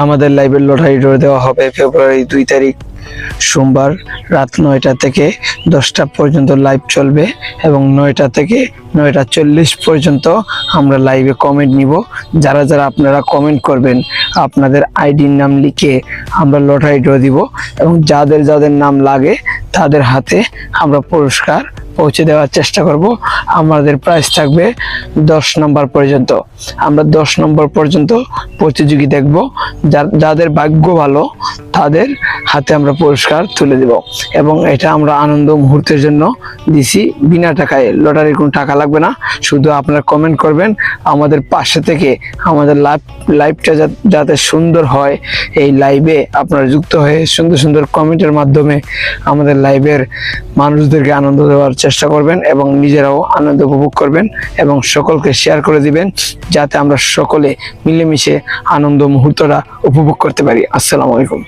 আমাদের লাইভের lottery draw দেওয়া হবে ফেব্রুয়ারি 2 তারিখ সোমবার রাত 9টা থেকে 10টা পর্যন্ত লাইভ চলবে এবং 9টা থেকে 9টা 40 পর্যন্ত আমরা লাইভে কমেন্ট নিব। যারা যারা আপনারা কমেন্ট করবেন আপনাদের আইডির নাম লিখে আমরা লটারি ড্র দিব এবং যাদের যাদের নাম লাগে তাদের হাতে আমরা পুরস্কার পৌঁছে দেওয়ার চেষ্টা করব। আমাদের প্রাইস থাকবে 10 নম্বর পর্যন্ত। আমরা 10 নম্বর পর্যন্ত প্রতিযোগী দেখব। যাদের ভাগ্য ভালো তাদের হাতে আমরা পুরস্কার তুলে দেব এবং এটা আমরা আনন্দ মুহূর্তের জন্য দিছি, বিনা টাকায়। লটারির কোনো টাকা লাগবে না, শুধু আপনারা কমেন্ট করবেন। আমাদের পাশে থেকে আমাদের লাইভটা যাতে সুন্দর হয়, এই লাইভে আপনারা যুক্ত হয়ে সুন্দর সুন্দর কমেন্টের মাধ্যমে আমাদের লাইভের মানুষদেরকে আনন্দ দেওয়ার চেষ্টা করবেন এবং নিজেরাও আনন্দ উপভোগ করবেন এবং সকলকে শেয়ার করে দিবেন, যাতে আমরা সকলে মিলেমিশে আনন্দ মুহূর্তটা উপভোগ করতে পারি। আসসালামু আলাইকুম।